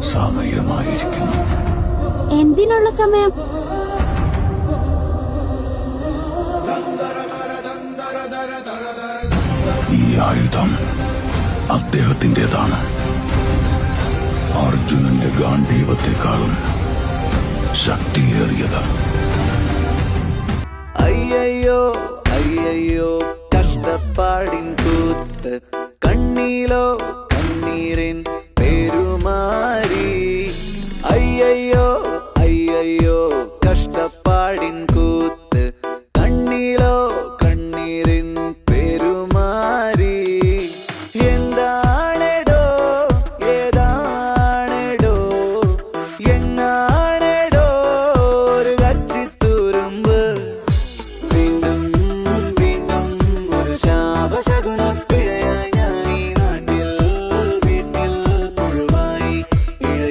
സമയമായിരിക്കുന്നു. എന്തിനുള്ള സമയം? ഈ ആയുധം അദ്ദേഹത്തിൻ്റെതാണ്. അർജുനന്റെ ഗാന്ധീവത്തെക്കാളും ശക്തിയേറിയത്. അയ്യോ അയ്യോ കഷ്ടപ്പാടിൻ കൂത്ത്, കണ്ണീലോ കണ്ണീരിൻ പെരുമാറി. അയ്യോ